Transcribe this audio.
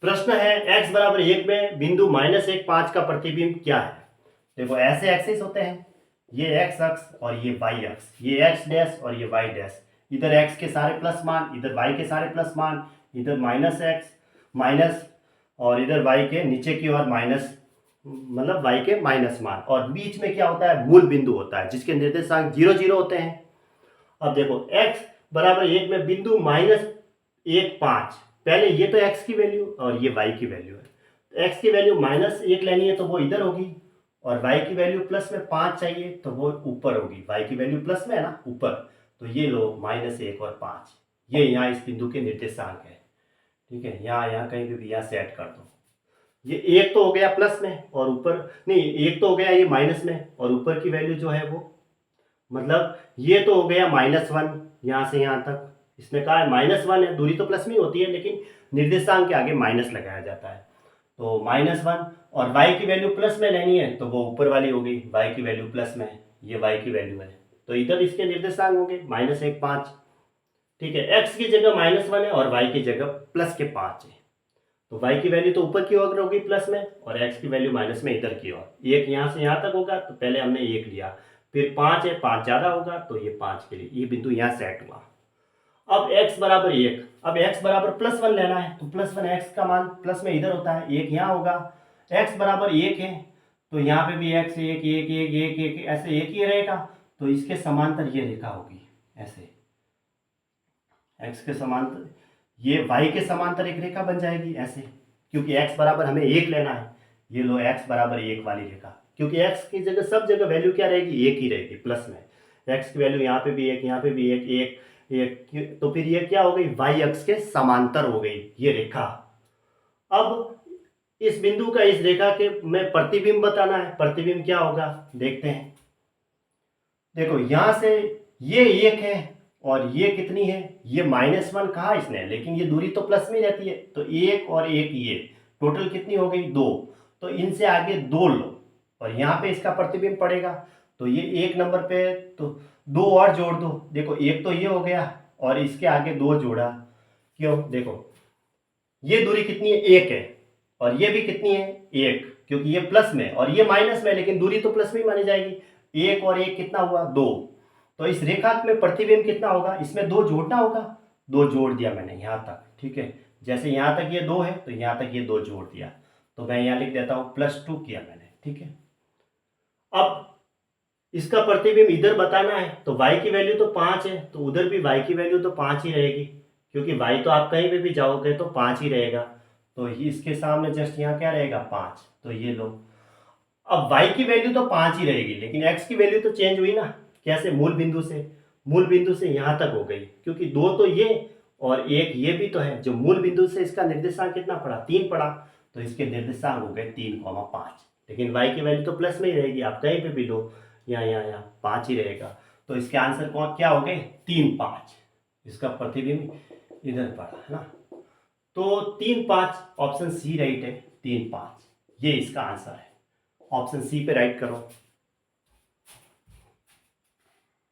प्रश्न है x बराबर 1 में बिंदु -1,5 का प्रतिबिंब क्या है। देखो ऐसे एक्सिस होते हैं, ये x अक्ष और ये y अक्ष, ये x डैश और ये y डैश। इधर x के सारे प्लस मान, इधर y के सारे प्लस मान, इधर -x माइनस और इधर y के नीचे की ओर माइनस, मतलब y के माइनस मान, और बीच में क्या होता है, मूल बिंदु होता है जिसके निर्देशांक 0 0 होते हैं। अब देखो x बराबर 1 में बिंदु -1,5, पहले ये तो x की वैल्यू और ये y की वैल्यू है, तो x की वैल्यू -1 लेनी है तो वो इधर होगी, और y की वैल्यू प्लस में 5 चाहिए तो वो ऊपर होगी, y की वैल्यू प्लस में है ना ऊपर, तो ये लो -1 और 5, ये यहाँ इस बिंदु के निर्देशांक है। ठीक है, यहाँ कहीं भी यहाँ सेट कर दो। ये एक तो हो गया प्लस में और ऊपर नहीं, एक तो हो गया ये माइनस में, और ऊपर की वैल्यू जो है वो, मतलब ये तो हो गया -1 यहाँ से यहाँ तक, इसमें कहा है -1 है, दूरी तो प्लस में ही होती है लेकिन निर्देशांक के आगे माइनस लगाया जाता है, तो -1, और y की वैल्यू प्लस में लेनी है तो वो ऊपर वाली हो गई, y की वैल्यू प्लस में, ये y की वैल्यू है, तो इधर इसके निर्देशांक होंगे -1,5। ठीक है, x की जगह -1 है और y की जगह प्लस के 5 है, तो y की वैल्यू तो ऊपर की ओर होगी प्लस में, और x की वैल्यू माइनस में इधर की ओर। एक यहाँ से यहाँ तक होगा तो पहले हमने 1 लिया, फिर 5 है, 5 ज़्यादा होगा तो ये 5 के लिए ये बिंदु यहाँ सेट हुआ। अब x बराबर 1, अब x बराबर +1 लेना है, तो +1 x का मान प्लस में इधर होता है, 1 यहाँ होगा। x बराबर 1 है तो यहाँ पे भी x 1 1 1 1 1 ऐसे एक ही रहेगा, तो इसके समांतर ये रेखा होगी ऐसे, x के समांतर, ये y के समांतर एक रेखा बन जाएगी ऐसे, क्योंकि x बराबर हमें 1 लेना है। ये लो x बराबर 1 वाली रेखा, क्योंकि x की जगह सब जगह वैल्यू क्या रहेगी, 1 ही रहेगी प्लस में, x की वैल्यू यहाँ पे भी 1, यहाँ पे भी 1 1 1, तो फिर ये क्या हो गई, y अक्ष के समांतर हो गई ये रेखा। अब इस बिंदु का इस रेखा के में प्रतिबिंब बताना है, प्रतिबिंब क्या होगा देखते हैं। देखो यहाँ से ये 1 है और ये कितनी है, ये -1 कहा इसने, लेकिन ये दूरी तो प्लस में रहती है, तो 1 और 1 ये टोटल कितनी हो गई 2, तो इनसे आगे 2 लो और यहाँ पे इसका प्रतिबिंब पड़ेगा, तो ये 1 नंबर पे, तो 2 और जोड़ दो। देखो एक तो ये हो गया और इसके आगे 2 जोड़ा, क्यों, देखो ये दूरी कितनी है 1 है, और ये भी कितनी है 1, क्योंकि ये प्लस में और ये माइनस में, लेकिन दूरी तो प्लस में ही मानी जाएगी। 1 और 1 कितना हुआ 2, तो इस रेखा में प्रतिबिंब कितना होगा, इसमें 2 जोड़ना होगा, 2 जोड़ दिया मैंने यहाँ तक। ठीक है, जैसे यहाँ तक ये 2 है तो यहाँ तक ये 2 जोड़ दिया, तो मैं यहाँ लिख देता हूँ +2 किया मैंने। ठीक है, अब इसका प्रतिबिंब इधर बताना है, तो y की वैल्यू तो 5 है, तो उधर भी y की वैल्यू तो 5 ही रहेगी, क्योंकि y तो आप कहीं पे भी जाओगे तो 5 ही रहेगा, तो इसके सामने जस्ट यहाँ क्या रहेगा 5, तो ये लो। अब y की वैल्यू तो 5 ही रहेगी, लेकिन x की वैल्यू तो चेंज हुई ना, कैसे, मूल बिंदु से यहाँ तक हो गई, क्योंकि 2 तो ये और 1 ये भी तो है, जो मूल बिंदु से इसका निर्देशांक कितना पड़ा 3 पड़ा, तो इसके निर्देशांक हो गए 3,5, लेकिन y की वैल्यू तो प्लस में ही रहेगी, आप कहीं पे भी लो, यहाँ 5 ही रहेगा, तो इसके आंसर कौन क्या हो गए 3 5, इसका प्रतिबिंब इधर पड़ा है ना, तो 3 5 ऑप्शन सी राइट है, 3 5 ये इसका आंसर है, ऑप्शन सी पे राइट करो।